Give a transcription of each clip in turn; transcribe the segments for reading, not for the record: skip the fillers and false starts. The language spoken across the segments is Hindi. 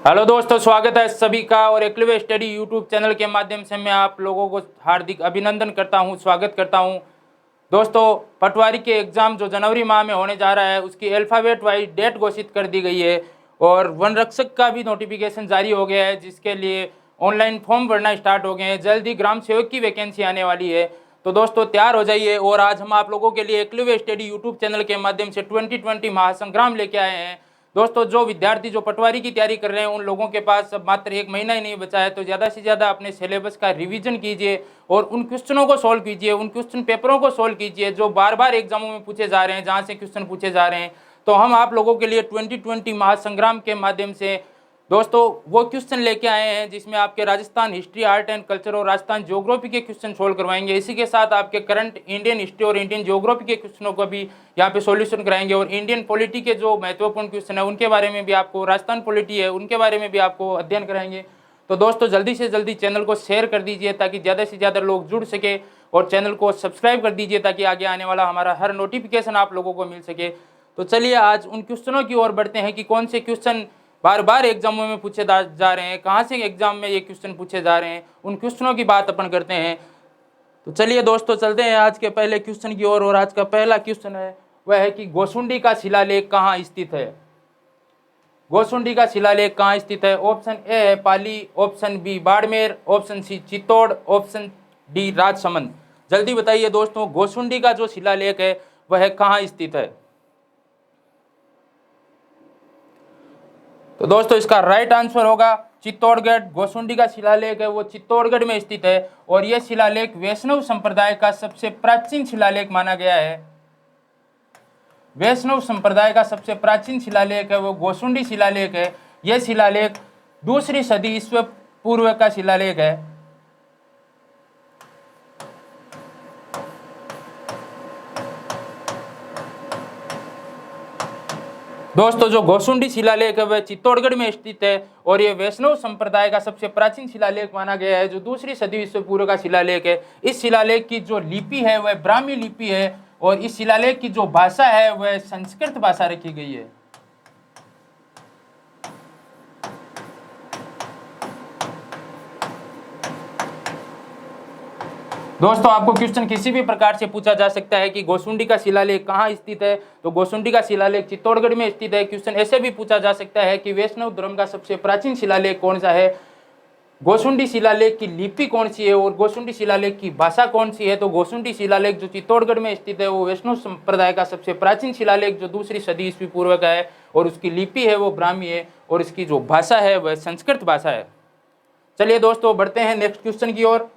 हेलो दोस्तों, स्वागत है सभी का और एक्लिवे स्टडी यूट्यूब चैनल के माध्यम से मैं आप लोगों को हार्दिक अभिनंदन करता हूं, स्वागत करता हूं। दोस्तों, पटवारी के एग्ज़ाम जो जनवरी माह में होने जा रहा है उसकी अल्फ़ाबेट वाइज डेट घोषित कर दी गई है और वन रक्षक का भी नोटिफिकेशन जारी हो गया है, जिसके लिए ऑनलाइन फॉर्म भरना स्टार्ट हो गए हैं। जल्द ही ग्राम सेवक की वैकेंसी आने वाली है, तो दोस्तों तैयार हो जाइए। और आज हम आप लोगों के लिए एक्लिवे स्टडी यूट्यूब चैनल के माध्यम से 2020 महासंग्राम लेके आए हैं। दोस्तों, जो विद्यार्थी जो पटवारी की तैयारी कर रहे हैं उन लोगों के पास अब मात्र 1 महीना ही नहीं बचा है, तो ज़्यादा से ज़्यादा अपने सिलेबस का रिवीजन कीजिए और उन क्वेश्चनों को सॉल्व कीजिए, उन क्वेश्चन पेपरों को सॉल्व कीजिए जो बार बार एग्जामों में पूछे जा रहे हैं, जहाँ से क्वेश्चन पूछे जा रहे हैं। तो हम आप लोगों के लिए 2020 महासंग्राम के माध्यम से दोस्तों वो क्वेश्चन लेके आए हैं जिसमें आपके Rajasthan history, art and culture और राजस्थान ज्योग्राफी के क्वेश्चन सोल्व करवाएंगे। इसी के साथ आपके करंट इंडियन हिस्ट्री और इंडियन ज्योग्राफी के क्वेश्चनों को भी यहाँ पे सॉल्यूशन कराएंगे और इंडियन पॉलिटी के जो महत्वपूर्ण क्वेश्चन है उनके बारे में भी आपको, राजस्थान पॉलिटी है उनके बारे में भी आपको अध्ययन कराएंगे। तो दोस्तों जल्दी से जल्दी चैनल को शेयर कर दीजिए ताकि ज़्यादा से ज़्यादा लोग जुड़ सके और चैनल को सब्सक्राइब कर दीजिए ताकि आगे आने वाला हमारा हर नोटिफिकेशन आप लोगों को मिल सके। तो चलिए आज उन क्वेश्चनों की ओर बढ़ते हैं कि कौन से क्वेश्चन बार बार एग्जामों में पूछे जा रहे हैं, कहाँ से एग्जाम में ये क्वेश्चन पूछे जा रहे हैं, उन क्वेश्चनों की बात अपन करते हैं। तो चलिए दोस्तों चलते हैं आज के पहले क्वेश्चन की ओर। और आज का पहला क्वेश्चन है वह है कि गोसुंडी का शिलालेख कहाँ स्थित है। गोसुंडी का शिलालेख कहाँ स्थित है? ऑप्शन ए है Pali, option B Barmer, option C Chittor, option D Rajsamand. जल्दी बताइए दोस्तों, गोसुंडी का जो शिलालेख है वह कहाँ स्थित है? तो दोस्तों इसका राइट आंसर होगा चित्तौड़गढ़। गोसुंडी का शिलालेख है वो चित्तौड़गढ़ में स्थित है और यह शिलालेख वैष्णव संप्रदाय का सबसे प्राचीन शिलालेख माना गया है। वैष्णव संप्रदाय का सबसे प्राचीन शिलालेख है वो गोसुंडी शिलालेख है। यह शिलालेख 2री सदी ईस्वी पूर्व का शिलालेख है। दोस्तों जो गोसुंडी शिलालेख है वह चित्तौड़गढ़ में स्थित है और ये वैष्णव संप्रदाय का सबसे प्राचीन शिलालेख माना गया है, जो 2री सदी ईस्वी पूर्व का शिलालेख है। इस शिलालेख की जो लिपि है वह ब्राह्मी लिपि है और इस शिलालेख की जो भाषा है वह संस्कृत भाषा रखी गई है। दोस्तों आपको क्वेश्चन किसी भी प्रकार से पूछा जा सकता है कि गोसुंडी का शिलालेख कहाँ स्थित है, तो गोसुंडी का शिलालेख चित्तौड़गढ़ में स्थित है। क्वेश्चन ऐसे भी पूछा जा सकता है कि वैष्णव धर्म का सबसे प्राचीन शिलालेख कौन सा है, गोसुंडी शिलालेख की लिपि कौन सी है और गोसुंडी शिलालेख की भाषा कौन सी है। तो गोसुंडी शिलालेख जो चित्तौड़गढ़ में स्थित है वो वैष्णव संप्रदाय का सबसे प्राचीन शिलालेख जो 2री सदी ईस्वी पूर्व का है और उसकी लिपि है वो ब्राह्मी है और इसकी जो भाषा है वह संस्कृत भाषा है। चलिए दोस्तों बढ़ते हैं नेक्स्ट क्वेश्चन की ओर।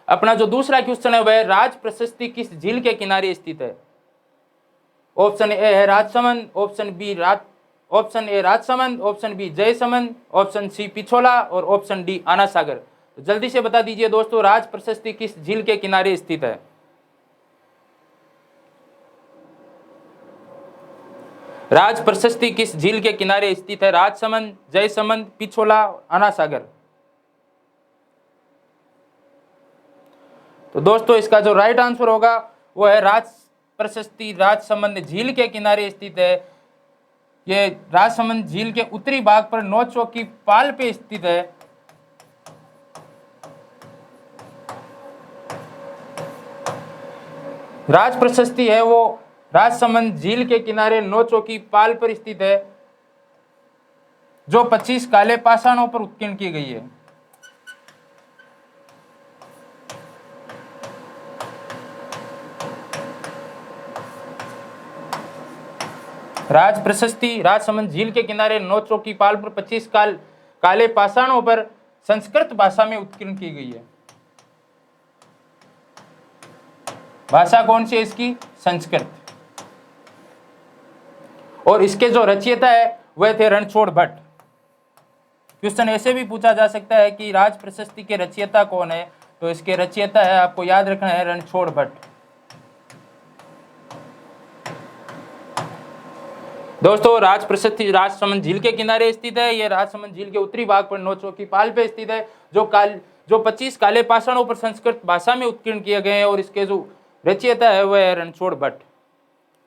अपना जो दूसरा क्वेश्चन है वह राज प्रशस्ति किस झील के किनारे स्थित है? ऑप्शन ए है Rajsamand, option A Rajsamand, option B Jaisamand, option C Pichola और ऑप्शन डी आना सागर। तो जल्दी से बता दीजिए दोस्तों, राज प्रशस्ति किस झील के किनारे स्थित है? राज प्रशस्ति किस झील के किनारे स्थित है? राजसमंद, जयसमंद, पिछोला, आना सागर। तो दोस्तों इसका जो राइट आंसर होगा वो है राज प्रशस्ति राजसमंद झील के किनारे स्थित है। ये राजसमंद झील के उत्तरी भाग पर नौचौक की पाल पे स्थित है। राज प्रशस्ति है वो राजसमंद झील के किनारे नौचौकी पाल पर स्थित है, जो 25 काले पाषाणों पर उत्कीर्ण की गई है। राज प्रशस्ति राजसमंद झील के किनारे नौचौकी पाल पर 25 काले पाषाणों पर संस्कृत भाषा में उत्कीर्ण की गई है। भाषा कौन सी है इसकी? संस्कृत। और इसके जो रचयिता है वह थे रणछोड़ भट्ट। क्वेश्चन ऐसे भी पूछा जा सकता है कि राज प्रशस्ति के रचयिता कौन है, तो इसके रचयिता है, आपको याद रखना है, रणछोड़ भट्ट। दोस्तों राज प्रशस्ति राजसमंद झील के किनारे स्थित है। यह राजसमंद झील के उत्तरी भाग पर नौचौकी पाल पे स्थित है, जो 25 काले पाषाणों पर संस्कृत भाषा में उत्कीर्ण किए गए हैं और इसके जो रचयिता है वह है रणछोड़ भट्ट।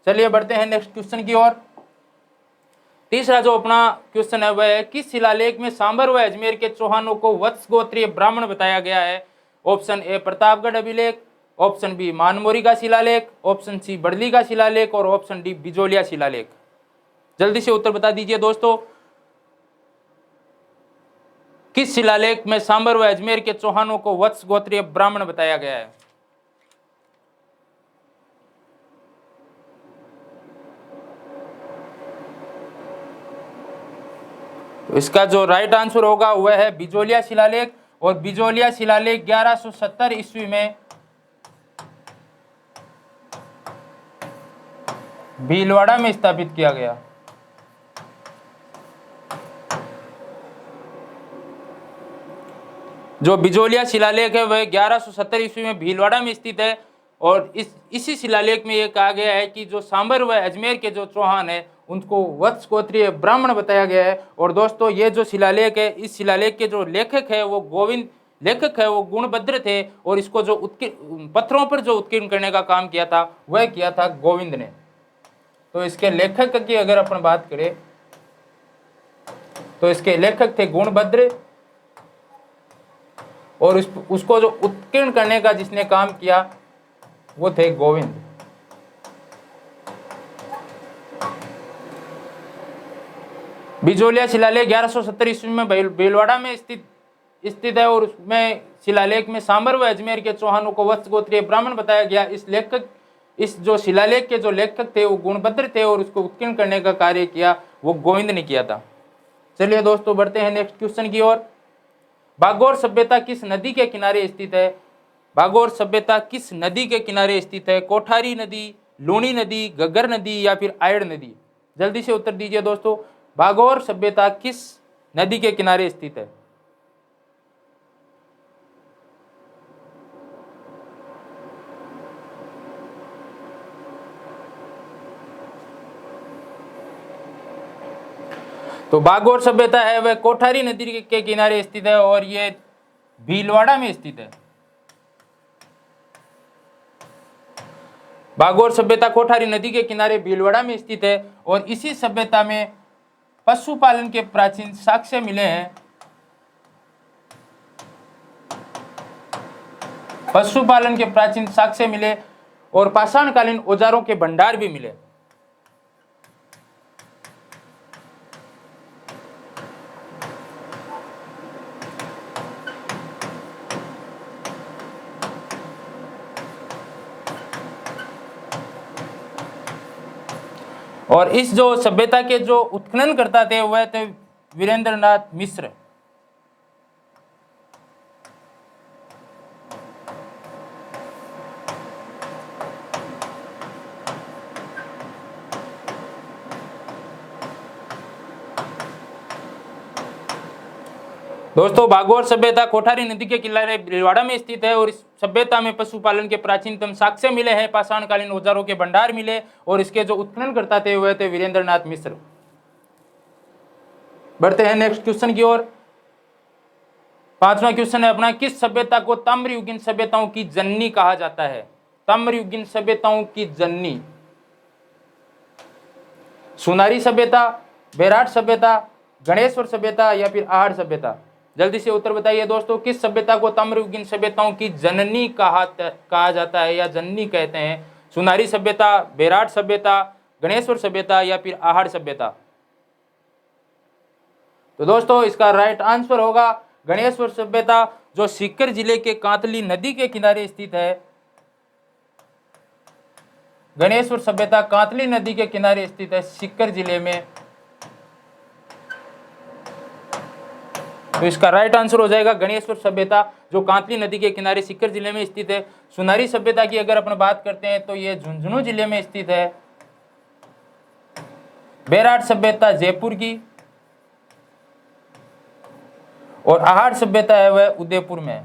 चलिए बढ़ते हैं नेक्स्ट क्वेश्चन की ओर। तीसरा जो अपना क्वेश्चन है वह है, किस शिलालेख में सांबर व अजमेर के चौहानों को वत्स गोत्रीय ब्राह्मण बताया गया है? ऑप्शन ए प्रतापगढ़ अभिलेख, ऑप्शन बी मानमोरी का शिलालेख, ऑप्शन सी बड़ली का शिलालेख और ऑप्शन डी बिजोलिया शिलालेख। जल्दी से उत्तर बता दीजिए दोस्तों, किस शिलालेख में सांबर व अजमेर के चौहानों को वत्स गोत्रीय ब्राह्मण बताया गया है? तो इसका जो राइट आंसर होगा वह है बिजोलिया शिलालेख। और बिजोलिया शिलालेख 1170 ईस्वी में भीलवाड़ा में स्थापित किया गया। जो बिजोलिया शिलालेख है वह 1170 ईस्वी में भीलवाड़ा में स्थित है। और इसी शिलालेख में यह कहा गया है कि जो सांबर व अजमेर के जो चौहान है उनको वत्स गोत्रीय ब्राह्मण बताया गया है। और दोस्तों ये जो शिलालेख है, इस शिलालेख के जो लेखक है वो गुणभद्र थे। और इसको जो पत्थरों पर जो उत्कीर्ण करने का काम किया था वह किया था गोविंद ने। तो इसके लेखक की अगर अपन बात करें तो इसके लेखक थे गुणभद्र, और उसको जो उत्कीर्ण करने का जिसने काम किया वो थे गोविंद। बिजोलिया शिलालेख 1170 ईस्वी में भीलवाड़ा में स्थित है। और उसमें शिलालेख में सांबर व अजमेर के चौहानों को वत्स गोत्रीय ब्राह्मण बताया गया। इस जो शिलालेख के जो लेखक थे वो गुणभद्र थे और उसको उत्कीर्ण करने का कार्य किया वो गोविंद ने किया था। चलिए दोस्तों बढ़ते हैं नेक्स्ट क्वेश्चन की ओर। भागौर सभ्यता किस नदी के किनारे स्थित है? भागौर सभ्यता किस नदी के किनारे स्थित है? कोठारी नदी, लूणी नदी, घग्गर नदी या फिर आयड़ नदी? जल्दी से उत्तर दीजिए दोस्तों, भागौर सभ्यता किस नदी के किनारे स्थित है? तो भागौर सभ्यता है वह कोठारी नदी के किनारे स्थित है और यह भीलवाड़ा में स्थित है। भागौर सभ्यता कोठारी नदी के किनारे भीलवाड़ा में स्थित है। और इसी सभ्यता में पशुपालन के प्राचीन साक्ष्य मिले हैं। पशुपालन के प्राचीन साक्ष्य मिले और पाषाणकालीन औजारों के भंडार भी मिले। और इस जो सभ्यता के जो उत्खनन करता थे वह थे वीरेंद्रनाथ मिश्र। दोस्तों भागौर सभ्यता कोठारी नदी के किनारे भीलवाड़ा में स्थित है और इस सभ्यता में पशुपालन के प्राचीनतम साक्ष्य मिले हैं, पाषाणकालीन औजारों के भंडार मिले और इसके जो उत्खनन करता थे वह थे वीरेंद्रनाथ मिश्र। बढ़ते हैं नेक्स्ट क्वेश्चन की ओर। पांचवा क्वेश्चन है अपना, किस सभ्यता को ताम्रयुगीन सभ्यताओं की जननी कहा जाता है? ताम्रयुगीन सभ्यताओं की जननी सुनारी सभ्यता, बेराट सभ्यता, गणेश्वर सभ्यता या फिर आहड़ सभ्यता? जल्दी से उत्तर बताइए दोस्तों, किस सभ्यता को ताम्रयुगीन सभ्यताओं की जननी कहा जाता है या जननी कहते हैं? सुनारी सभ्यता, बेराट सभ्यता, गणेश्वर सभ्यता या फिर आहड़ सभ्यता? तो दोस्तों इसका राइट आंसर होगा गणेश्वर सभ्यता, जो सीकर जिले के कांतली नदी के किनारे स्थित है। गणेश्वर सभ्यता कांतली नदी के किनारे स्थित है सीकर जिले में। तो इसका राइट आंसर हो जाएगा गणेश्वर सभ्यता, जो कांतली नदी के किनारे सीकर जिले में स्थित है। सुनारी सभ्यता की अगर अपन बात करते हैं तो ये झुंझुनू जिले में स्थित है। बेराट सभ्यता जयपुर की और आहड़ सभ्यता है वह उदयपुर में है।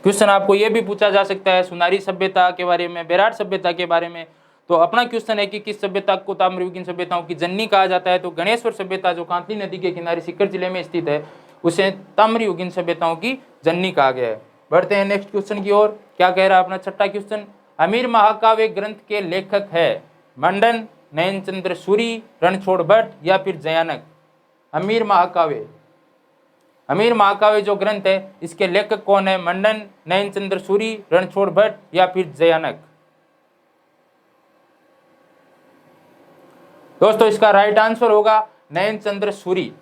क्वेश्चन आपको यह भी पूछा जा सकता है सुनारी सभ्यता के बारे में, बेराट सभ्यता के बारे में। तो अपना क्वेश्चन है कि किस सभ्यता को ताम्रयुगीन सभ्यताओं की जननी कहा जाता है? तो गणेश्वर सभ्यता जो कांतली नदी के किनारे सीकर जिले में स्थित है उसे ताम्रयुगीन सभ्यताओं की जननी कहा गया है। बढ़ते हैं नेक्स्ट क्वेश्चन की ओर। क्या कह रहा है अपना छठा क्वेश्चन, अमीर महाकाव्य ग्रंथ के लेखक है मंडन, नयनचंद्र सूरी, रणछोड़ भट्ट या फिर जयानक। हमीर महाकाव्य, हमीर महाकाव्य जो ग्रंथ है इसके लेखक कौन है? मंडन, नयनचंद्र सूरी, रणछोड़ भट्ट या फिर जयानक। दोस्तों इसका राइट आंसर होगा नयनचंद्र सूरी।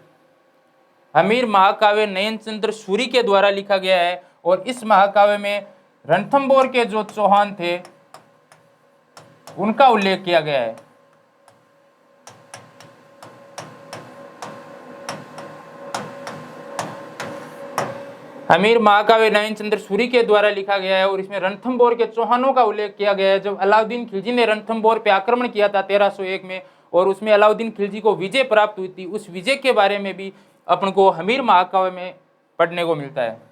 हमीर महाकाव्य नयनचंद्र सूरी के द्वारा लिखा गया है और इस महाकाव्य में रणथंभौर के जो चौहान थे उनका उल्लेख किया गया है। हमीर महाकाव्य नयनचंद्र सूरी के द्वारा लिखा गया है और इसमें रणथंभौर के चौहानों का उल्लेख किया गया है। जब अलाउद्दीन खिलजी ने रणथंभौर पे आक्रमण किया था 1301 में और उसमें अलाउद्दीन खिलजी को विजय प्राप्त हुई थी, उस विजय के बारे में भी अपन को हमीर महाकाव्य में पढ़ने को मिलता है।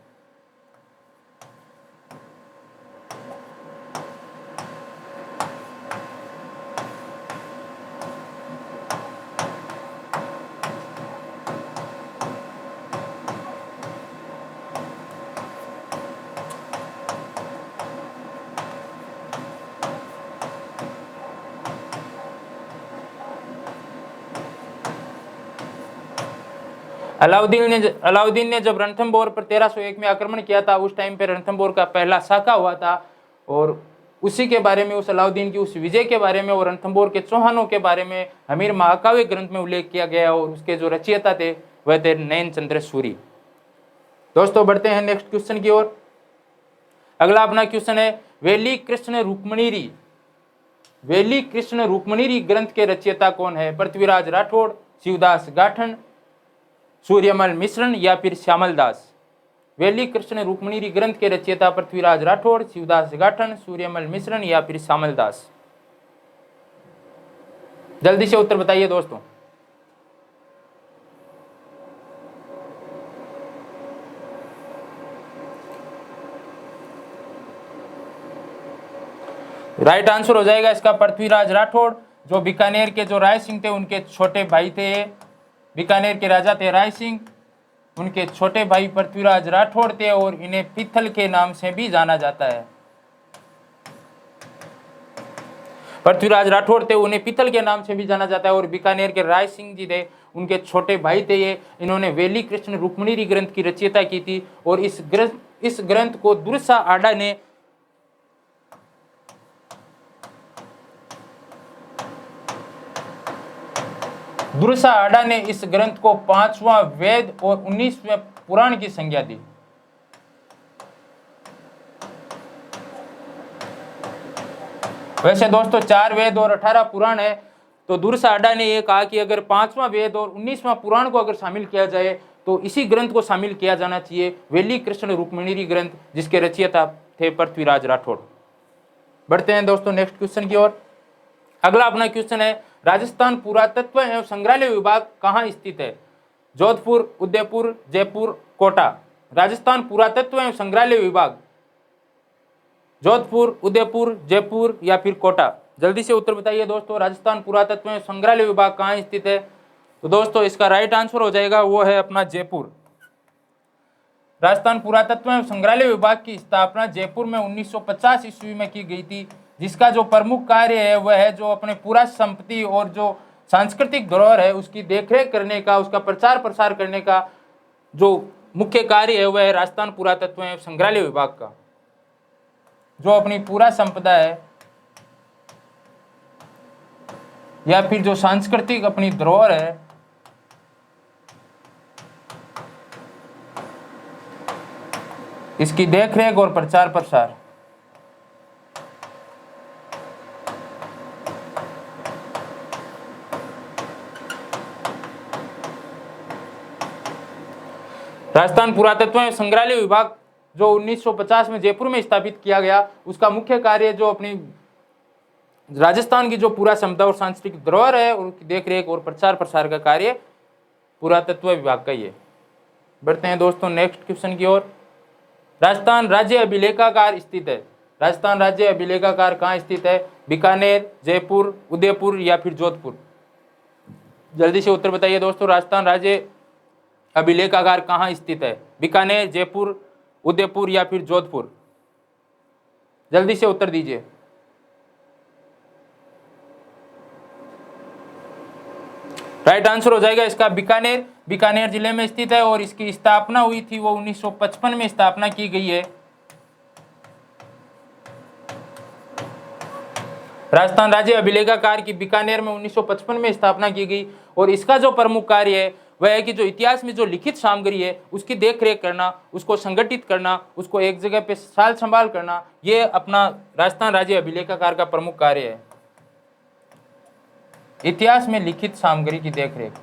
अलाउद्दीन ने जब रणथंभौर पर 1301 में आक्रमण किया था, उस टाइम पे रणथंभौर का पहला साका हुआ था और उसी के बारे में, उस अलाउद्दीन की उस विजय के बारे में और रणथंभौर के चौहानों के बारे में हमीर महाकाव्य ग्रंथ में उल्लेख किया गया और उसके जो रचयिता थे वह थे नयनचंद्र सूरी। दोस्तों बढ़ते हैं नेक्स्ट क्वेश्चन की ओर। अगला अपना क्वेश्चन है वेली कृष्ण रुक्मणीरी। वेली कृष्ण रुक्मणीरी ग्रंथ के रचयिता कौन है? पृथ्वीराज राठौड़, शिवदास गाठन, सूर्यमल मिश्रण या फिर श्यामल दास। वेली कृष्ण रुक्मणीरी ग्रंथ के रचयिता पृथ्वीराज राठौड़, शिवदास गाठन, सूर्यमल मिश्रण या फिर श्यामल दास। जल्दी से उत्तर बताइए दोस्तों। राइट आंसर हो जाएगा इसका पृथ्वीराज राठौड़, जो बीकानेर के जो राय सिंह थे उनके छोटे भाई थे। बीकानेर के राजा थे राय सिंह, उनके छोटे भाई पृथ्वीराज राठौड़ थे और इन्हें पित्थल के नाम से भी जाना जाता है। पृथ्वीराज राठौड़ थे, उन्हें पित्थल के नाम से भी जाना जाता है और बीकानेर के राय सिंह जी थे, उनके छोटे भाई थे ये। इन्होंने वेली कृष्ण रुक्मणीरी ग्रंथ की रचयिता की थी और इस ग्रंथ को दुर्सा आडा ने इस ग्रंथ को 5वां वेद और 19वें पुराण की संज्ञा दी। वैसे दोस्तों 4 वेद और 18 पुराण है, तो दुर्सा आडा ने यह कहा कि अगर 5वां वेद और 19वां पुराण को अगर शामिल किया जाए तो इसी ग्रंथ को शामिल किया जाना चाहिए, वेली कृष्ण रुक्मणीरी ग्रंथ, जिसके रचयिता थे पृथ्वीराज राठौड़। बढ़ते हैं दोस्तों नेक्स्ट क्वेश्चन की ओर। अगला अपना क्वेश्चन है राजस्थान पुरातत्व एवं संग्रहालय विभाग कहाँ स्थित है? जोधपुर, उदयपुर, जयपुर, कोटा। राजस्थान पुरातत्व एवं संग्रहालय विभाग जोधपुर, उदयपुर, जयपुर या फिर कोटा। जल्दी से उत्तर बताइए दोस्तों। राजस्थान पुरातत्व एवं संग्रहालय विभाग कहाँ स्थित है? तो दोस्तों इसका राइट आंसर हो जाएगा वो है अपना जयपुर। राजस्थान पुरातत्व एवं संग्रहालय विभाग की स्थापना जयपुर में 1950 ईस्वी में की गई थी, जिसका जो प्रमुख कार्य है वह है जो अपने पूरा संपत्ति और जो सांस्कृतिक धरोहर है उसकी देखरेख करने का, उसका प्रचार प्रसार करने का जो मुख्य कार्य है वह है राजस्थान पुरातत्व एवं संग्रहालय विभाग का। जो अपनी पूरा संपदा है या फिर जो सांस्कृतिक अपनी धरोहर है इसकी देखरेख और प्रचार प्रसार। राजस्थान पुरातत्व एवं संग्रहालय विभाग जो 1950 में जयपुर में स्थापित किया गया, उसका मुख्य कार्य जो अपनी राजस्थान की जो पूरा संपदा और सांस्कृतिक धरोहर है उनकी देखरेख और प्रचार प्रसार का कार्य पुरातत्व विभाग का ही है। बढ़ते हैं दोस्तों नेक्स्ट क्वेश्चन की ओर। राजस्थान राज्य अभिलेखागार स्थित है। राजस्थान राज्य अभिलेखागार कहाँ स्थित है? बीकानेर, जयपुर, उदयपुर या फिर जोधपुर। जल्दी से उत्तर बताइए दोस्तों। राजस्थान राज्य अभिलेखागार कहाँ स्थित है? बीकानेर, जयपुर, उदयपुर या फिर जोधपुर। जल्दी से उत्तर दीजिए। राइट आंसर हो जाएगा इसका बीकानेर। बीकानेर जिले में स्थित है और इसकी स्थापना हुई थी वो 1955 में स्थापना की गई है। राजस्थान राज्य अभिलेखागार की बीकानेर में 1955 में स्थापना की गई और इसका जो प्रमुख कार्य है वह है कि जो इतिहास में जो लिखित सामग्री है उसकी देखरेख करना, उसको संगठित करना, उसको एक जगह पे साल संभाल करना, ये अपना राजस्थान राज्य अभिलेखागार का प्रमुख कार्य है। इतिहास में लिखित सामग्री की देखरेख।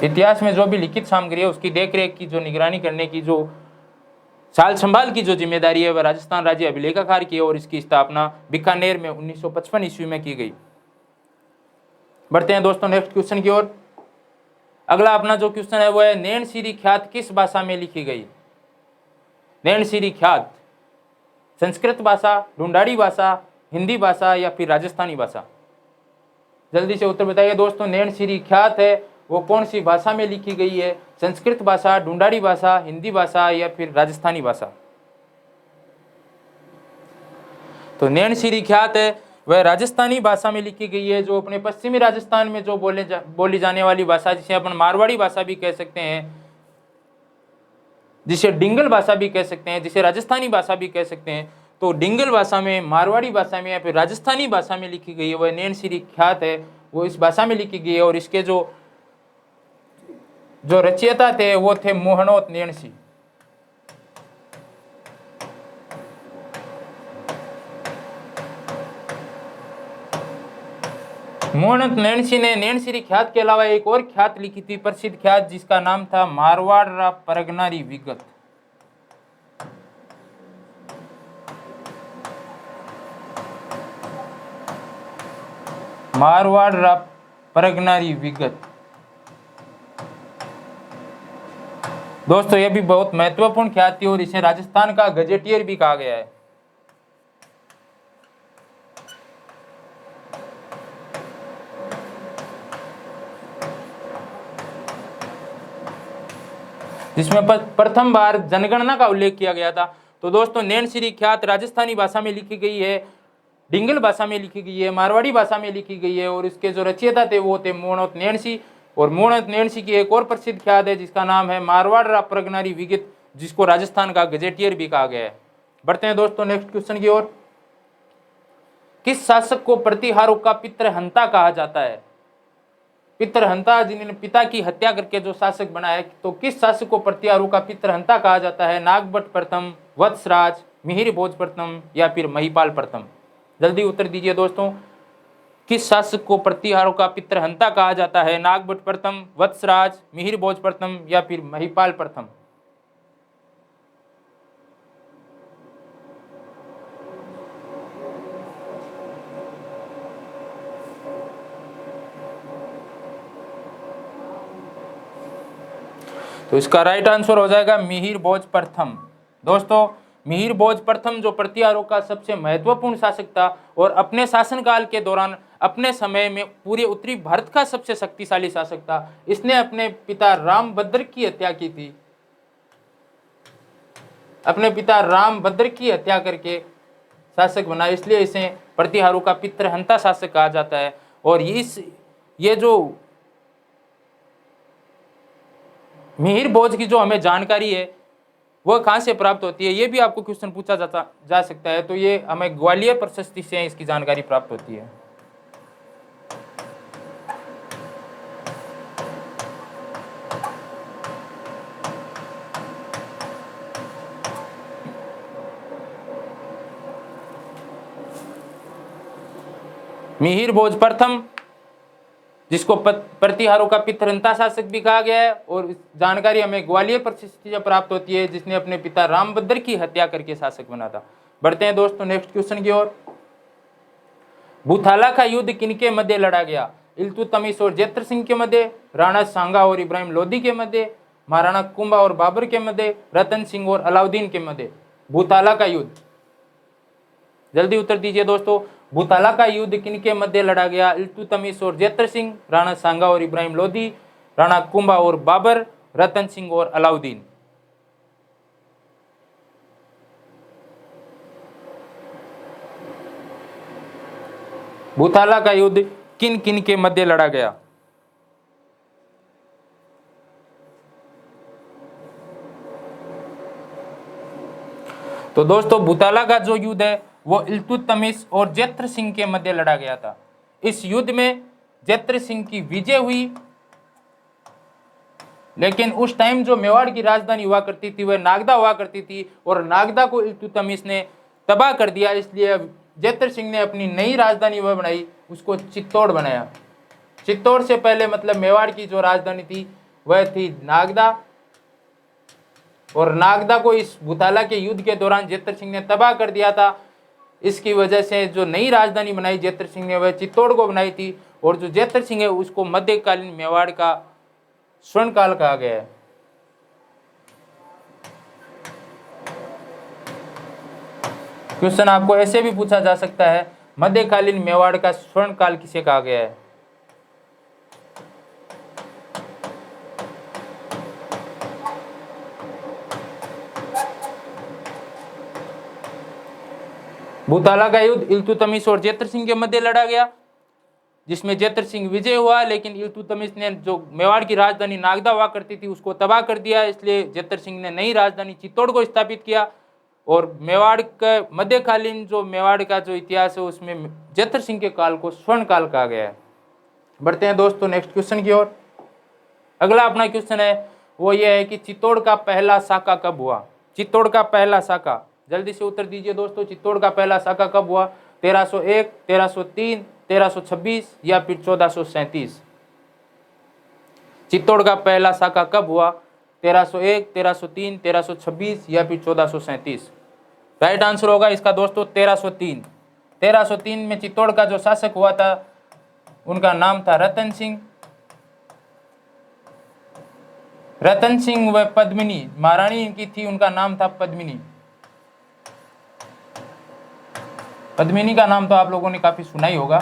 इतिहास में जो भी लिखित सामग्री है उसकी देखरेख की, जो निगरानी करने की, जो साल संभाल की जो जिम्मेदारी है वह राजस्थान राज्य अभिलेखागार की है और इसकी स्थापना बीकानेर में 1955 ईस्वी में की गई। बढ़ते हैं दोस्तों नेक्स्ट क्वेश्चन की ओर। अगला अपना जो क्वेश्चन है वो है नैनसिरी ख्यात किस भाषा में लिखी गई? नैनसिरी ख्यात संस्कृत भाषा, ढूंढाड़ी भाषा, हिंदी भाषा या फिर राजस्थानी भाषा? जल्दी से उत्तर बताइए दोस्तों। नैनसिरी ख्यात है वो कौन सी भाषा में लिखी गई है? संस्कृत भाषा, ढूंढाड़ी भाषा, हिंदी भाषा या फिर राजस्थानी भाषा? तो नैनसिरी ख्यात है वह राजस्थानी भाषा में लिखी गई है, जो अपने पश्चिमी राजस्थान में जो बोली जाने वाली भाषा, जिसे अपन मारवाड़ी भाषा भी कह सकते हैं, जिसे डिंगल भाषा भी कह सकते हैं, जिसे राजस्थानी भाषा भी कह सकते हैं। तो डिंगल भाषा में, मारवाड़ी भाषा में या फिर राजस्थानी भाषा में लिखी गई है वह नैनसिरी ख्यात है, वो इस भाषा में लिखी गई है और इसके जो रचयिता थे वो थे मोहनोत नैनसी। मोहनोत नैनसी ने नैनसिरी ख्यात के अलावा एक और ख्यात लिखी थी, प्रसिद्ध ख्यात, जिसका नाम था मारवाड़ रा परगनारी विगत। मारवाड़ रा परगनारी विगत। दोस्तों यह भी बहुत महत्वपूर्ण ख्यात थी और इसे राजस्थान का गजेटियर भी कहा गया है। जिसमें प्रथम बार जनगणना का उल्लेख किया गया था। तो दोस्तों नैनसिरी ख्यात राजस्थानी भाषा में लिखी गई है, डिंगल भाषा में लिखी गई है, मारवाड़ी भाषा में लिखी गई है और इसके जो रचयिता थे वो थे मोहनोत नैनसी। और मोहनोत नैनसी की एक और प्रसिद्ध ख्यात है जिसका नाम है मारवाड़ रा परगनारी विगत, जिसको राजस्थान का गजेटियर भी कहा गया है। बढ़ते हैं दोस्तों नेक्स्ट क्वेश्चन की ओर। किस शासक को प्रतिहारों का पितृहंता कहा जाता है? पितृहंता, जिन्होंने पिता की हत्या करके जो शासक बना है, तो किस शासक को प्रतिहारों का पितृहंता कहा जाता है? नागभट्ट प्रथम, वत्सराज, मिहिर भोज प्रथम या फिर महिपाल प्रथम? जल्दी उत्तर दीजिए दोस्तों। किस शासक को प्रतिहारों का पितृहंता कहा जाता है? नागभट्ट प्रथम, वत्सराज, मिहिर भोज प्रथम या फिर महिपाल प्रथम? तो इसका राइट आंसर हो जाएगा मिहिर भोज प्रथम। दोस्तों मिहिर भोज प्रथम जो प्रतिहारों का सबसे महत्वपूर्ण शासक था और अपने शासनकाल के दौरान अपने समय में पूरे उत्तरी भारत का सबसे शक्तिशाली शासक था। इसने अपने पिता रामभद्र की हत्या की थी। अपने पिता रामभद्र की हत्या करके शासक बना, इसलिए इसे प्रतिहारों का पितृहंता शासक कहा जाता है। और ये जो मिहिर भोज की जो हमें जानकारी है वह कहाँ से प्राप्त होती है, ये भी आपको क्वेश्चन पूछा जा सकता है। तो ये हमें ग्वालियर प्रशस्ति से इसकी जानकारी प्राप्त होती है। मिहिर भोज प्रथम, जिसको प्रतिहारों का पितृहंता शासक भी कहा गया है, और जानकारी हमें ग्वालियर प्रशस्ति से प्राप्त होती है, जिसने अपने पिता रामभद्र की हत्या करके शासक बना था। बढ़ते हैं दोस्तों नेक्स्ट क्वेश्चन की ओर। भूथाला का युद्ध किनके मध्य लड़ा गया? इल्तुतमिश और जेत्र सिंह के मध्य, राणा सांगा और इब्राहिम लोदी के मध्य, महाराणा कुंभा और बाबर के मध्य, रतन सिंह और अलाउद्दीन के मध्य? भूथाला का युद्ध, जल्दी उत्तर दीजिए दोस्तों। भूथाला का युद्ध किनके मध्य लड़ा गया? इल्तुतमिश और जेत्र सिंह, राणा सांगा और इब्राहिम लोदी, राणा कुंभा और बाबर, रतन सिंह और अलाउद्दीन? भूताला का युद्ध किन किन के मध्य लड़ा गया? तो दोस्तों भूताला का जो युद्ध है वो इल्तुतमिश और जैत्र सिंह के मध्य लड़ा गया था। इस युद्ध में जैत्र सिंह की विजय हुई, लेकिन उस टाइम जो मेवाड़ की राजधानी हुआ करती थी वह नागदा हुआ करती थी और नागदा को इल्तुतमिश ने तबाह कर दिया। इसलिए जैत्र सिंह ने अपनी नई राजधानी वह बनाई, उसको चित्तौड़ बनाया। चित्तौड़ से पहले मतलब मेवाड़ की जो राजधानी थी वह थी नागदा, और नागदा को इस भूताला के युद्ध के दौरान जैत्र सिंह ने तबाह कर दिया था। इसकी वजह से जो नई राजधानी बनाई जैत्र सिंह ने वह चित्तौड़ को बनाई थी, और जो जैत्र सिंह है उसको मध्यकालीन मेवाड़ का स्वर्ण काल कहा गया है। क्वेश्चन आपको ऐसे भी पूछा जा सकता है, मध्यकालीन मेवाड़ का स्वर्ण काल किसे कहा गया है? भूताला का युद्ध इल्तुतमिश और जैत्र सिंह के मध्य लड़ा गया, जिसमें जैत्र सिंह विजय हुआ, लेकिन इल्तुतमिश ने जो मेवाड़ की राजधानी नागदा हुआ करती थी उसको तबाह कर दिया। इसलिए जैत्र सिंह ने नई राजधानी चित्तौड़ को स्थापित किया, और मेवाड़ का मध्यकालीन जो मेवाड़ का जो इतिहास है उसमें जैत्र सिंह के काल को स्वर्ण काल कहा गया है। बढ़ते हैं दोस्तों नेक्स्ट क्वेश्चन की ओर। अगला अपना क्वेश्चन है वो ये है कि चित्तौड़ का पहला साका कब हुआ? चित्तौड़ का पहला साका, जल्दी से उत्तर दीजिए दोस्तों। चित्तौड़ का पहला साका कब हुआ? 1301, 1303, 1326 या फिर 1437? चित्तौड़ का पहला साका कब हुआ? 1301, 1303, 1326 या फिर 1437? राइट आंसर होगा इसका दोस्तों 1303। 1303 में चित्तौड़ का जो शासक हुआ था उनका नाम था रतन सिंह। रतन सिंह व पद्मिनी महारानी इनकी थी, उनका नाम था पद्मिनी। पद्मिनी का नाम तो आप लोगों ने काफी सुना ही होगा।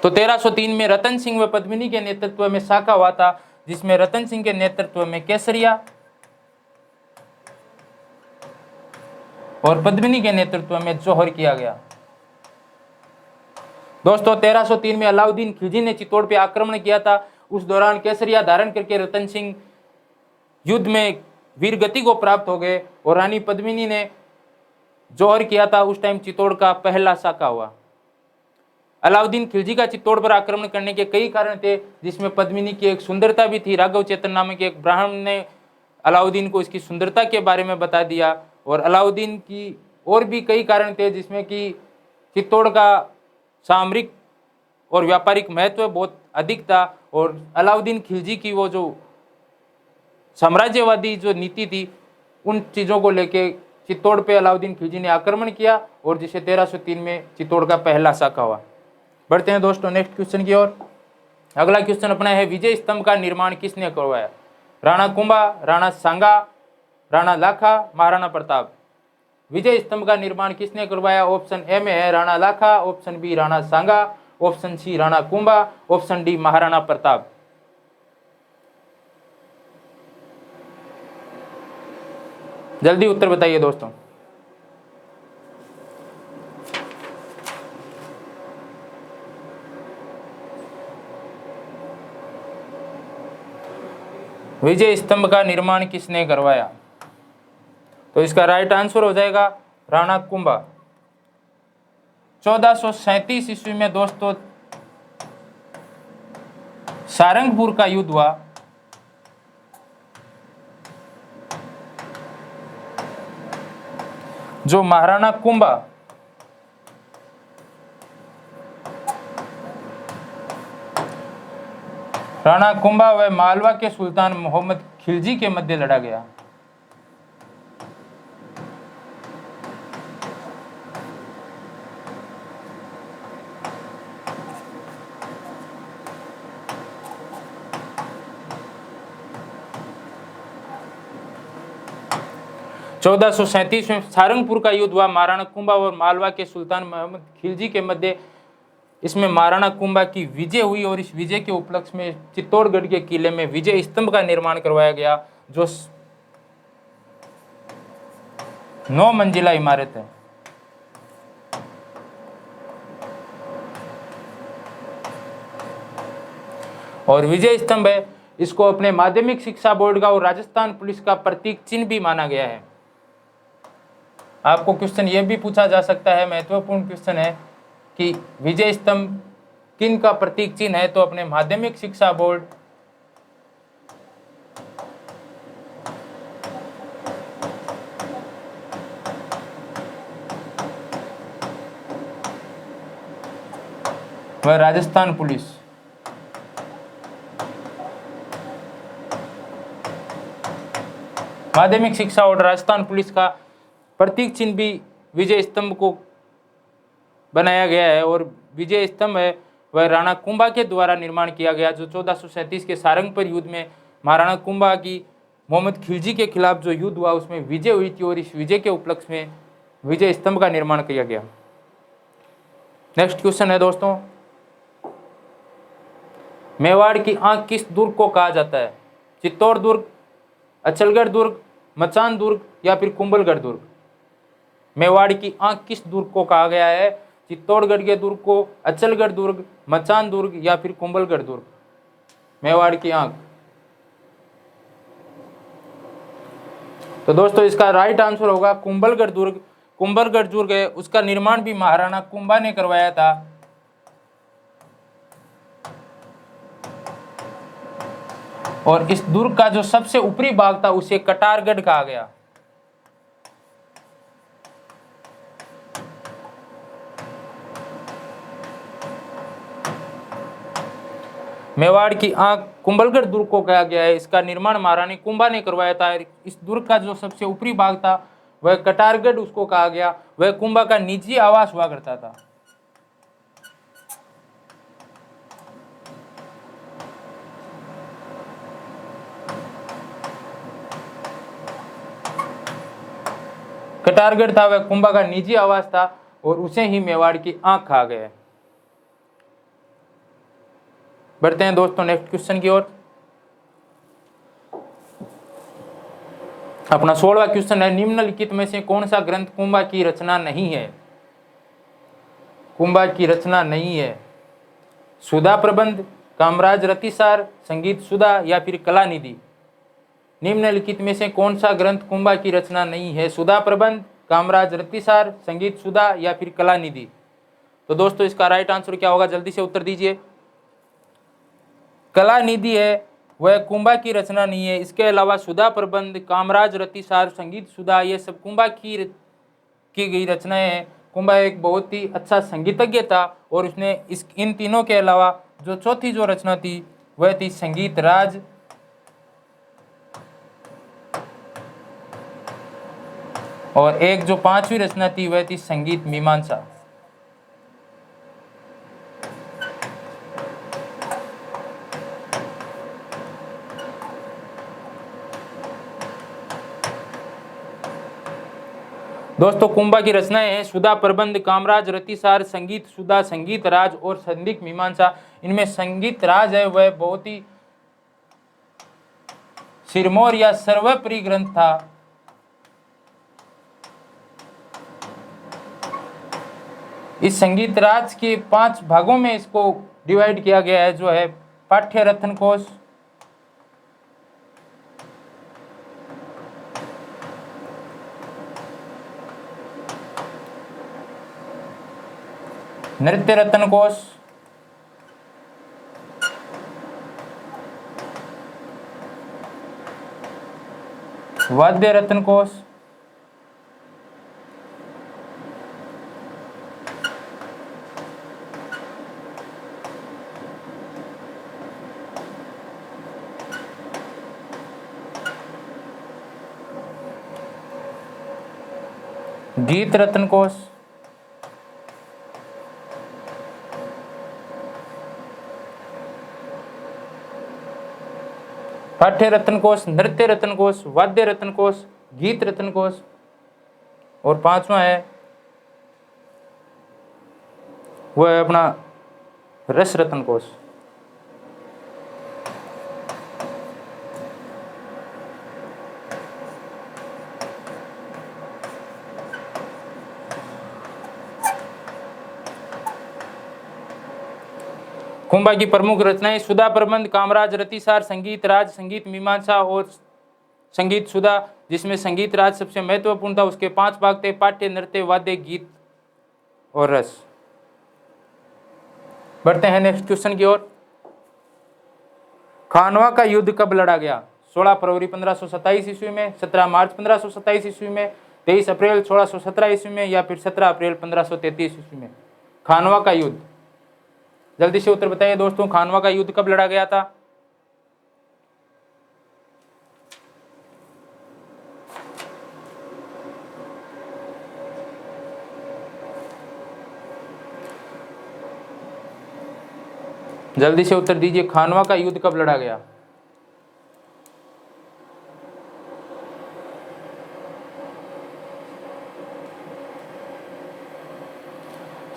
तो 1303 में रतन सिंह व पद्मिनी के नेतृत्व में साका हुआ था, जिसमें रतन सिंह के नेतृत्व में केसरिया और पद्मिनी के नेतृत्व में जौहर किया गया। दोस्तों 1303 में अलाउद्दीन खिलजी ने चित्तौड़ पे आक्रमण किया था। उस दौरान केसरिया धारण करके रतन सिंह युद्ध में वीर गति को प्राप्त हो गए और रानी पद्मिनी ने जौहर किया था। उस टाइम चित्तौड़ का पहला साका हुआ। अलाउद्दीन खिलजी का चित्तौड़ पर आक्रमण करने के कई कारण थे, जिसमें पद्मिनी की एक सुंदरता भी थी। राघव चेतन नामक एक ब्राह्मण ने अलाउद्दीन को इसकी सुंदरता के बारे में बता दिया, और अलाउद्दीन की और भी कई कारण थे, जिसमें कि चित्तौड़ का सामरिक और व्यापारिक महत्व बहुत अधिक था, और अलाउद्दीन खिलजी की वो जो साम्राज्यवादी जो नीति थी उन चीज़ों को लेके चित्तौड़ पे अलाउद्दीन खिलजी ने आक्रमण किया, और जिसे 1303 में चित्तौड़ का पहला साका हुआ। बढ़ते हैं दोस्तों नेक्स्ट क्वेश्चन की ओर। अगला क्वेश्चन अपना है विजय स्तंभ का निर्माण किसने करवाया? राणा कुंभा, राणा सांगा, राणा लाखा, महाराणा प्रताप? विजय स्तंभ का निर्माण किसने करवाया? ऑप्शन ए में है Rana Lakha, option B Rana Sanga, option C Rana Kumbha, option D Maharana Pratap. जल्दी उत्तर बताइए दोस्तों। विजय स्तंभ का निर्माण किसने करवाया? तो इसका राइट आंसर हो जाएगा राणा कुंभा। 1437 ईस्वी में दोस्तों सारंगपुर का युद्ध हुआ। जो महाराणा कुंभा राणा कुंभा व मालवा के सुल्तान मोहम्मद खिलजी के मध्य लड़ा गया। चौदह सौ सैंतीस में सारंगपुर का युद्ध हुआ महाराणा कुंभा और मालवा के सुल्तान मोहम्मद खिलजी के मध्य। इसमें महाराणा कुंभा की विजय हुई, और इस विजय के उपलक्ष्य में चित्तौड़गढ़ के किले में विजय स्तंभ का निर्माण करवाया गया, जो 9 मंजिला इमारत है। और विजय स्तंभ है, इसको अपने माध्यमिक शिक्षा बोर्ड का और राजस्थान पुलिस का प्रतीक चिन्ह भी माना गया है। आपको क्वेश्चन ये भी पूछा जा सकता है, महत्वपूर्ण क्वेश्चन है कि विजय स्तंभ किन का प्रतीक चिन्ह है, तो अपने माध्यमिक शिक्षा बोर्ड व राजस्थान पुलिस। माध्यमिक शिक्षा और राजस्थान पुलिस का प्रतीक चिन्ह भी विजय स्तंभ को बनाया गया है। और विजय स्तंभ है वह राणा कुंभा के द्वारा निर्माण किया गया, जो 1437 के सारंगपुर युद्ध में महाराणा कुंभा की मोहम्मद खिलजी के खिलाफ जो युद्ध हुआ उसमें विजय हुई थी, और इस विजय के उपलक्ष्य में विजय स्तंभ का निर्माण किया गया। नेक्स्ट क्वेश्चन है दोस्तों, मेवाड़ की आंख किस दुर्ग को कहा जाता है? चित्तौड़ दुर्ग, अचलगढ़ दुर्ग, मचान दुर्ग या फिर कुंभलगढ़ दुर्ग? मेवाड़ की आंख किस दुर्ग को कहा गया है? चित्तौड़गढ़ के दुर्ग को, अचलगढ़ दुर्ग, मचान दुर्ग या फिर कुंभलगढ़ दुर्ग? मेवाड़ की आंख। तो दोस्तों इसका राइट आंसर होगा कुंभलगढ़ दुर्ग। कुंभलगढ़ दुर्ग है उसका निर्माण भी महाराणा कुंभा ने करवाया था। और इस दुर्ग का जो सबसे ऊपरी भाग था उसे कटारगढ़ कहा गया। मेवाड़ की आंख कुंभलगढ़ दुर्ग को कहा गया है। इसका निर्माण महारानी कुंभा ने करवाया था। इस दुर्ग का जो सबसे ऊपरी भाग था वह कटारगढ़ उसको कहा गया। वह कुंभा का निजी आवास हुआ करता था। कटारगढ़ था वह कुंभा का निजी आवास था और उसे ही मेवाड़ की आंख कहा गया। बढ़ते हैं दोस्तों नेक्स्ट क्वेश्चन की ओर। अपना 16वां क्वेश्चन है, निम्नलिखित में से कौन सा ग्रंथ कुंभा की रचना नहीं है? कुंभा की रचना नहीं है। सुधा प्रबंध, कामराज रतिसार, संगीत सुधा या फिर कला निधि? निम्नलिखित में से कौन सा ग्रंथ कुंभा की रचना नहीं है? सुधा प्रबंध, कामराज रतिसार, संगीत सुधा या फिर कला निधि? तो दोस्तों इसका राइट आंसर क्या होगा, जल्दी से उत्तर दीजिए। कला निधि है वह कुंभा की रचना नहीं है। इसके अलावा सुधा प्रबंध, कामराज रतिसार, संगीत सुधा ये सब कुंभा की गई रचनाएं हैं। कुंभा एक बहुत ही अच्छा संगीतज्ञ था और उसने इन तीनों के अलावा जो चौथी जो रचना थी वह थी संगीत राज। और एक जो पांचवी रचना थी वह थी संगीत मीमांसा। दोस्तों कुंभा की रचनाएं हैं सुधा प्रबंध, कामराज रतिसार, संगीत सुधा, संगीत राज और संदिग्ध मीमांसा। इनमें संगीत राज है वह बहुत ही सिरमौर या सर्वप्रिय ग्रंथ था। इस संगीत राज के 5 भागों में इसको डिवाइड किया गया है, जो है पाठ्य रत्न कोश, नृत्य रत्न कोश, वाद्य रत्न कोश, गीत रत्न कोश, पाठ्य रत्न कोश, नृत्य रत्न कोश, वाद्य रत्न कोश, गीत रत्न कोश और 5वां है वह है अपना रस रत्न कोश। खुंबा की प्रमुख रचनाएं सुधा प्रबंध, कामराज, रतिसार, संगीत राज, संगीत मीमांसा और संगीत सुधा, जिसमें संगीत राज सबसे महत्वपूर्ण था। उसके 5 भाग थे: पाठ्य, नृत्य, वाद्य, गीत और रस। बढ़ते हैं नेक्स्ट क्वेश्चन की ओर। खानवा का युद्ध कब लड़ा गया? 16 फरवरी 1527 ईस्वी में, 17 मार्च 1527 ईस्वी में, 23 अप्रैल 1617 ईस्वी में, या फिर 17 अप्रैल 1533 ईस्वी में? खानवा का युद्ध, जल्दी से उत्तर बताइए दोस्तों, खानवा का युद्ध कब लड़ा गया था? जल्दी से उत्तर दीजिए, खानवा का युद्ध कब लड़ा गया?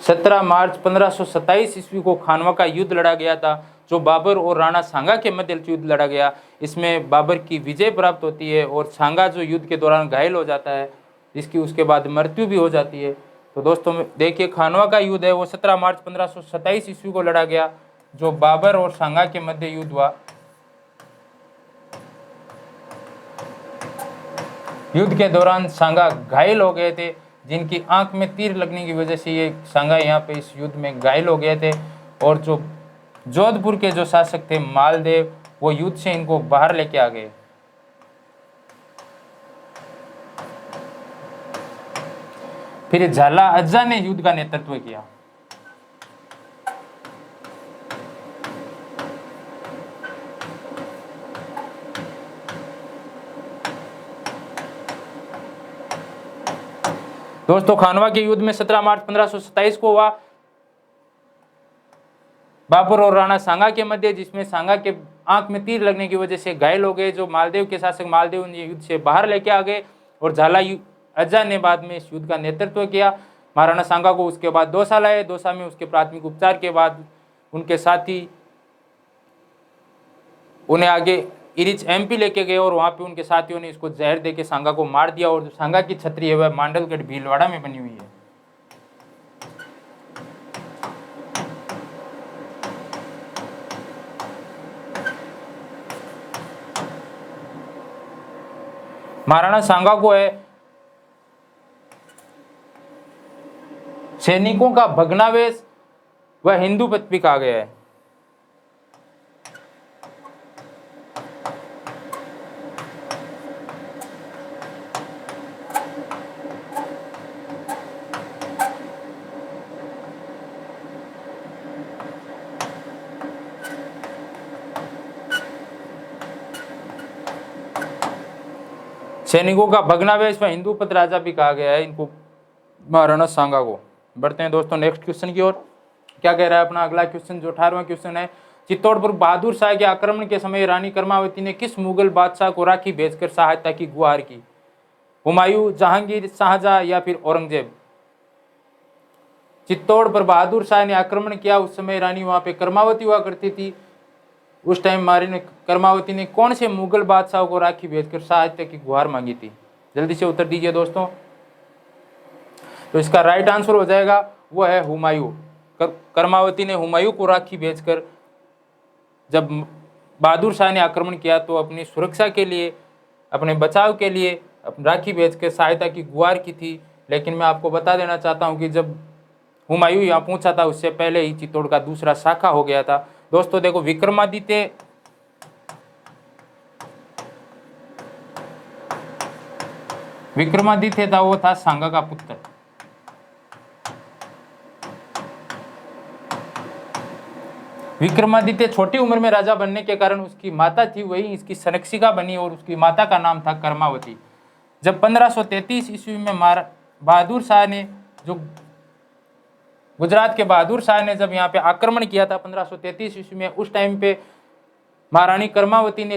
सत्रह मार्च 1527 ईस्वी को खानवा का युद्ध लड़ा गया था, जो बाबर और राणा सांगा के मध्य युद्ध लड़ा गया। इसमें बाबर की विजय प्राप्त होती है और सांगा जो युद्ध के दौरान घायल हो जाता है, जिसकी उसके बाद मृत्यु भी हो जाती है। तो दोस्तों देखिए, खानवा का युद्ध है वो 17 मार्च 1527 ईस्वी को लड़ा गया, जो बाबर और सांगा के मध्य युद्ध हुआ। युद्ध के दौरान सांगा घायल हो गए थे, जिनकी आंख में तीर लगने की वजह से ये सांगा यहाँ पे इस युद्ध में घायल हो गए थे। और जो जोधपुर के जो शासक थे मालदेव, वो युद्ध से इनको बाहर लेके आ गए। फिर झाला अज्जा ने युद्ध का नेतृत्व किया। दोस्तों खानवा के युद्ध में 17 मार्च 1527 को हुआ, बाबर और राणा सांगा के मध्य, जिसमें सांगा के आंख में तीर लगने की वजह से घायल हो गए। जो मालदेव के शासक मालदेव ने युद्ध से बाहर लेके आ गए और झाला अज्जा ने बाद में इस युद्ध का नेतृत्व किया। महाराणा सांगा को उसके बाद दौसा लाए। दौसा में उसके प्राथमिक उपचार के बाद उनके साथी उन्हें आगे इरिच एमपी लेके गए और वहां पे उनके साथियों ने इसको जहर देके सांगा को मार दिया। और जो सांगा की छतरी है वह मांडलगढ़ भीलवाड़ा में बनी हुई है। महाराणा सांगा को है सैनिकों का भग्नावेश वह हिंदू पथ पे कहा गया है। सैनिकों का भग्नावेश व हिंदू पथ राजा भी कहा गया है इनको, महाराणा सांगा को। बढ़ते हैं दोस्तों नेक्स्ट क्वेश्चन की ओर। क्या कह रहा है अपना अगला क्वेश्चन, जो 18वां क्वेश्चन है। चित्तौड़ पर बहादुर शाह के आक्रमण के समय रानी कर्मावती ने किस मुगल बादशाह को राखी भेजकर सहायता की गुहार की? हुमायूं, जहांगीर, शाहजहां या फिर औरंगजेब? चित्तौड़ पर बहादुर शाह ने आक्रमण किया, उस समय रानी वहां पे कर्मावती हुआ करती थी। उस टाइम महारानी कर्मावती ने कौन से मुगल बादशाह को राखी भेजकर सहायता की गुहार मांगी थी? जल्दी से उत्तर दीजिए दोस्तों। तो इसका राइट आंसर हो जाएगा वो है हुमायूं। कर्मावती ने हुमायूं को राखी भेजकर जब बहादुर शाह ने आक्रमण किया तो अपनी सुरक्षा के लिए, अपने बचाव के लिए राखी भेजकर सहायता की गुहार की थी। लेकिन मैं आपको बता देना चाहता हूं कि जब हुमायूं यहाँ पहुंचा था उससे पहले ही चित्तौड़ का दूसरा शाखा हो गया था। दोस्तों देखो, विक्रमादित्य था, वो था सांगा का पुत्र। विक्रमादित्य छोटी उम्र में राजा बनने के कारण उसकी माता थी वही इसकी संरक्षिका बनी और उसकी माता का नाम था कर्मावती। जब 1533 ईस्वी में बहादुर शाह ने, जो गुजरात के बहादुर शाह ने जब यहाँ पे आक्रमण किया था 1533 ईस्वी में, उस टाइम पे महारानी कर्मावती ने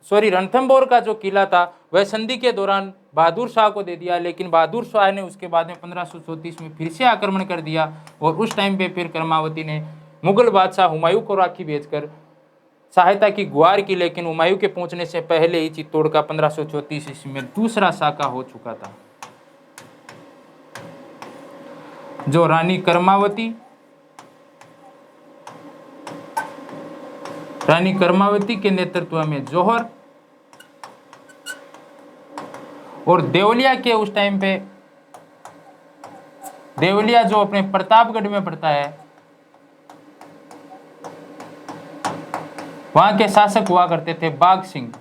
रणथंभौर का जो किला था वह संधि के दौरान बहादुर शाह को दे दिया। लेकिन बहादुर शाह ने उसके बाद में 1534 में फिर से आक्रमण कर दिया और उस टाइम पे फिर कर्मावती ने मुगल बादशाह हुमायूं को राखी भेजकर सहायता की गुहार की। लेकिन हुमायूं के पहुंचने से पहले ही चित्तौड़ का 1534 ईस्वी में दूसरा शाखा हो चुका था। जो रानी कर्मावती के नेतृत्व में जौहर, और देवलिया के उस टाइम पे, देवलिया जो अपने प्रतापगढ़ में पड़ता है, वहां के शासक हुआ करते थे बाघ सिंह।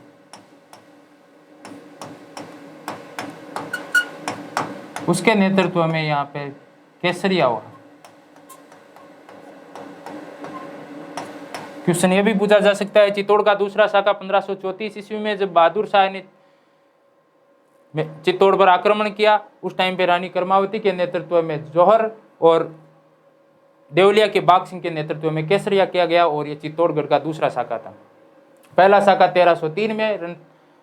उसके नेतृत्व में यहाँ पे केसरिया हुआ। क्वेश्चन ये भी पूछा जा सकता है, चित्तौड़ का दूसरा शाखा 1534 ईस्वी में जब बहादुर शाह ने चित्तौड़ पर आक्रमण किया, उस टाइम पे रानी कर्मावती के नेतृत्व में जौहर और देवलिया के बाघ सिंह के नेतृत्व में केसरिया किया गया, और ये चित्तौड़गढ़ का दूसरा शाखा था। पहला शाखा 1303 में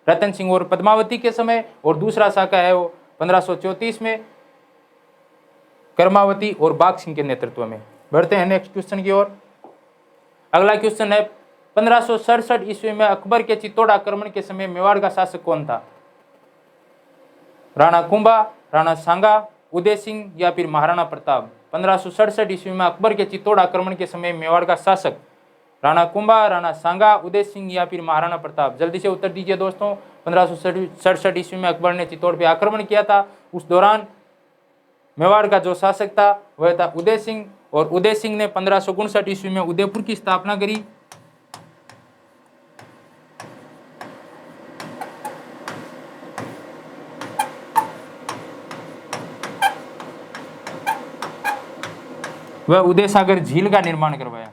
रतन सिंह और पद्मावती के समय, और दूसरा शाखा है वो 1534 में कर्मावती और बाघ सिंह के नेतृत्व में। बढ़ते हैं नेक्स्ट क्वेश्चन की ओर। अगला क्वेश्चन है, 1567 ईस्वी में अकबर के चित्तौड़ आक्रमण के समय मेवाड़ का शासक कौन था? राणा कुंभा, राणा सांगा, उदय सिंह या फिर महाराणा प्रताप? 1567 ईस्वी में अकबर के चित्तौड़ आक्रमण के समय मेवाड़ का शासक राणा कुंभा, राणा सांगा, उदय सिंह या फिर महाराणा प्रताप? जल्दी से उत्तर दीजिए दोस्तों। 1567 ईस्वी में अकबर ने चित्तौड़ पे आक्रमण किया था, उस दौरान मेवाड़ का जो शासक था वह था उदय सिंह, और उदय सिंह ने 1559 ईस्वी में उदयपुर की स्थापना करी। वह उदय सागर झील का निर्माण करवाया।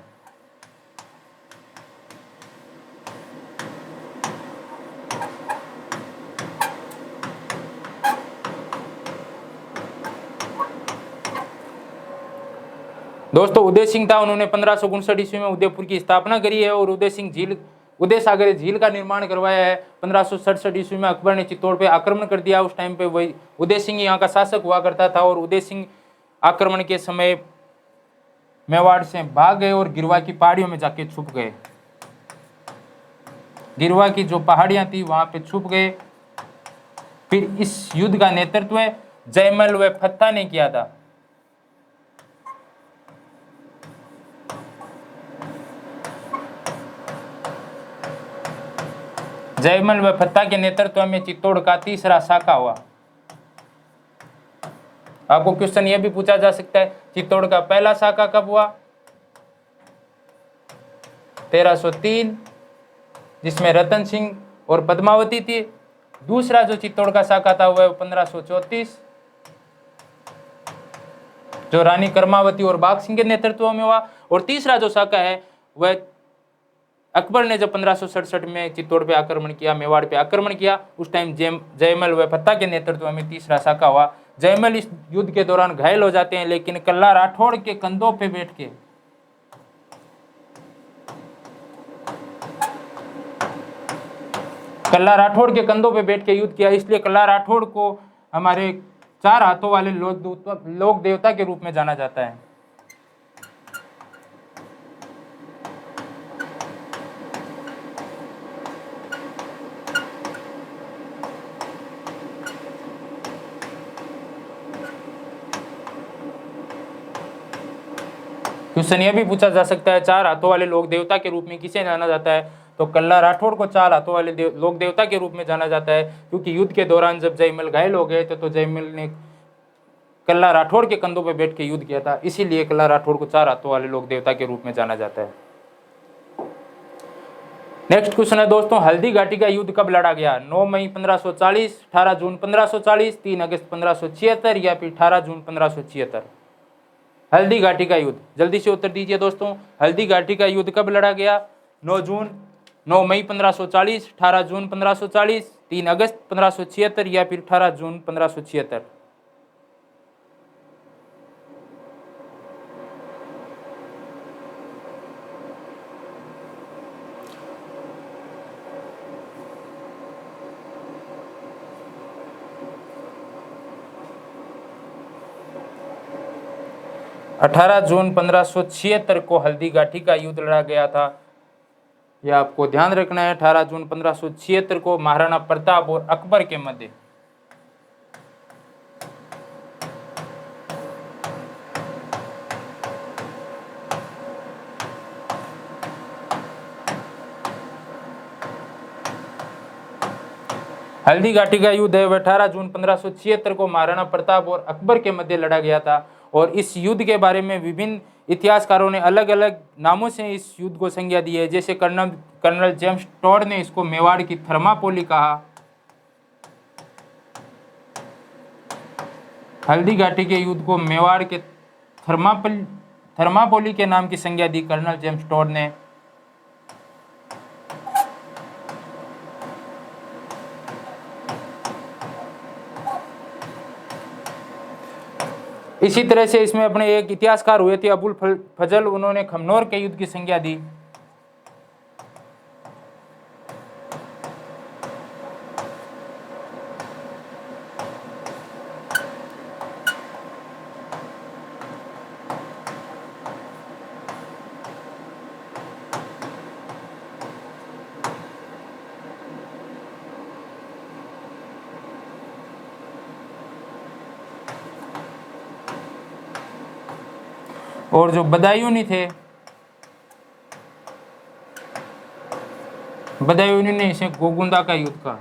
दोस्तों उदय सिंह था, उन्होंने 1559 ईस्वी में उदयपुर की स्थापना करी है, और उदय सागर झील का निर्माण करवाया है। 1567 ईस्वी में अकबर ने चित्तौड़ पे आक्रमण कर दिया, उस टाइम पे वही उदय सिंह यहाँ का शासक हुआ करता था, और उदय सिंह आक्रमण के समय मेवाड़ से भाग गए और गिरवा की पहाड़ियों में जाके छुप गए। गिरवा की जो पहाड़ियां थी वहां पे छुप गए। फिर इस युद्ध का नेतृत्व जयमल व फत्ता ने किया था। जयमल व फत्ता के नेतृत्व में चित्तौड़ का तीसरा शाखा हुआ। आपको क्वेश्चन यह भी पूछा जा सकता है, चित्तौड़ का पहला शाखा कब हुआ? 1303, जिसमें रतन सिंह और पद्मावती थी। दूसरा जो चित्तौड़ का शाखा था वह 1534, जो रानी कर्मावती और बाघ सिंह के नेतृत्व में हुआ। और तीसरा जो शाखा है वह अकबर ने जब 1567 में चित्तौड़ पे आक्रमण किया, मेवाड़ पे आक्रमण किया, उस टाइम जयमल व फत्ता के नेतृत्व में तीसरा शाखा हुआ। जयमल इस युद्ध के दौरान घायल हो जाते हैं, लेकिन कल्ला राठौड़ के कंधों पे बैठ के युद्ध किया, इसलिए कल्ला राठौड़ को हमारे 4 हाथों वाले लोक देवता के रूप में जाना जाता है। क्वेश्चन यह भी पूछा जा सकता है, 4 हाथों वाले लोक देवता के रूप में किसे जाना जाता है? तो कल्ला राठौड़ को 4 हाथों वाले लोक देवता के रूप में जाना जाता है, क्योंकि युद्ध के दौरान जब जयमल घायल हो गए थे तो जयमल ने कल्ला राठौड़ के कंधों पर बैठ के युद्ध किया था, इसीलिए कल्ला राठौड़ को 4 हाथों वाले लोक देवता के रूप में जाना जाता है। नेक्स्ट क्वेश्चन है दोस्तों, हल्दी घाटी का युद्ध कब लड़ा गया? 9 मई 1540, 18 जून 1540, 3 अगस्त 1576 या फिर 18 जून 1576? हल्दी घाटी का युद्ध, जल्दी से उत्तर दीजिए दोस्तों। हल्दी घाटी का युद्ध कब लड़ा गया? 9 मई 1540, 18 जून 1540, 3 अगस्त 1576 या फिर 18 जून 1576? अठारह जून 1576 को हल्दी घाटी का युद्ध लड़ा गया था, यह आपको ध्यान रखना है। 18 जून 1576 को महाराणा प्रताप और अकबर के मध्य हल्दी घाटी का युद्ध है वह 18 जून 1576 को महाराणा प्रताप और अकबर के मध्य लड़ा गया था। और इस युद्ध के बारे में विभिन्न इतिहासकारों ने अलग अलग नामों से इस युद्ध को संज्ञा दी है। जैसे कर्नल जेम्स टॉड ने इसको मेवाड़ की थर्मापोली कहा। हल्दी घाटी के युद्ध को मेवाड़ के थर्मापोली के नाम की संज्ञा दी कर्नल जेम्स टॉड ने। इसी तरह से इसमें अपने एक इतिहासकार हुए थे अबुल फजल, उन्होंने खमनोर के युद्ध की संज्ञा दी। और जो बदायूनी थे, बदायूनी ने इसे गोगुंदा का युद्ध कहा।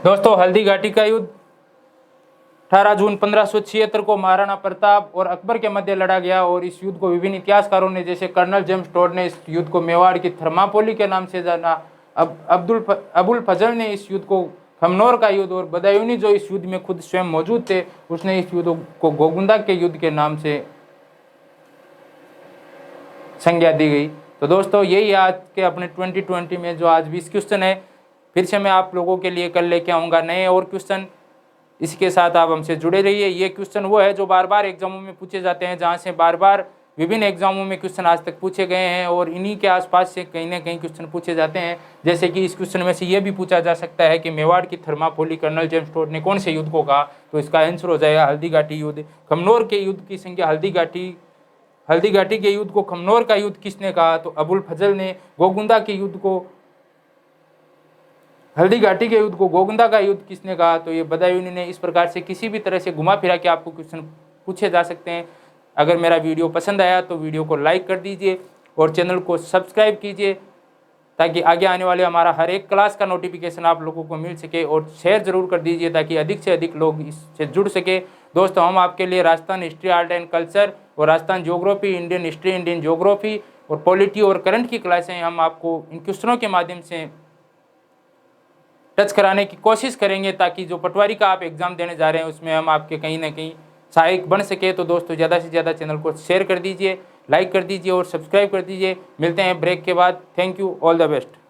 दोस्तों, हल्दी घाटी का युद्ध 18 जून 1576 को महाराणा प्रताप और अकबर के मध्य लड़ा गया। और इस युद्ध को विभिन्न इतिहासकारों ने, जैसे कर्नल जेम्स टॉड ने इस युद्ध को मेवाड़ की थर्मापोली के नाम से जाना, अबुल फजल ने इस युद्ध को खमनोर का युद्ध, और बदायूनी जो इस युद्ध में खुद स्वयं मौजूद थे उसने इस युद्ध को गोगुंदा के युद्ध के नाम से संज्ञा दी गई। तो दोस्तों, यही आज के अपने 2020 में जो आज 20 क्वेश्चन है, फिर से मैं आप लोगों के लिए कल लेके आऊँगा नए और क्वेश्चन। इसके साथ आप हमसे जुड़े रहिए। ये क्वेश्चन वो है जो बार बार एग्जामों में पूछे जाते हैं, जहाँ से बार बार विभिन्न एग्जामों में क्वेश्चन आज तक पूछे गए हैं, और इन्हीं के आसपास से कहीं ना कहीं क्वेश्चन पूछे जाते हैं। जैसे कि इस क्वेश्चन में से ये भी पूछा जा सकता है कि मेवाड़ की थर्मापोली कर्नल जेम्स टॉड ने कौन से युद्ध को कहा, तो इसका आंसर हो जाएगा हल्दी घाटी युद्ध। खमनोर के युद्ध की संख्या हल्दी घाटी के युद्ध को खमनोर का युद्ध किसने कहा, तो अबुल फजल ने। गोगुंदा के युद्ध को, हल्दी घाटी के युद्ध को गोगुंदा का युद्ध किसने कहा, तो ये बदायूनी ने। इस प्रकार से किसी भी तरह से घुमा फिरा के आपको क्वेश्चन पूछे जा सकते हैं। अगर मेरा वीडियो पसंद आया तो वीडियो को लाइक कर दीजिए और चैनल को सब्सक्राइब कीजिए, ताकि आगे आने वाले हमारा हर एक क्लास का नोटिफिकेशन आप लोगों को मिल सके। और शेयर जरूर कर दीजिए ताकि अधिक से अधिक लोग इससे जुड़ सके। दोस्तों, हम आपके लिए Rajasthan history, art and culture और Rajasthan geography, Indian history, Indian geography और पॉलिटी और करंट की क्लासें हम आपको इन क्वेश्चनों के माध्यम से टच कराने की कोशिश करेंगे, ताकि जो पटवारी का आप एग्ज़ाम देने जा रहे हैं उसमें हम आपके कहीं ना कहीं सहायक बन सके। तो दोस्तों, ज़्यादा से ज़्यादा चैनल को शेयर कर दीजिए, लाइक कर दीजिए और सब्सक्राइब कर दीजिए। मिलते हैं ब्रेक के बाद। Thank you, all the best.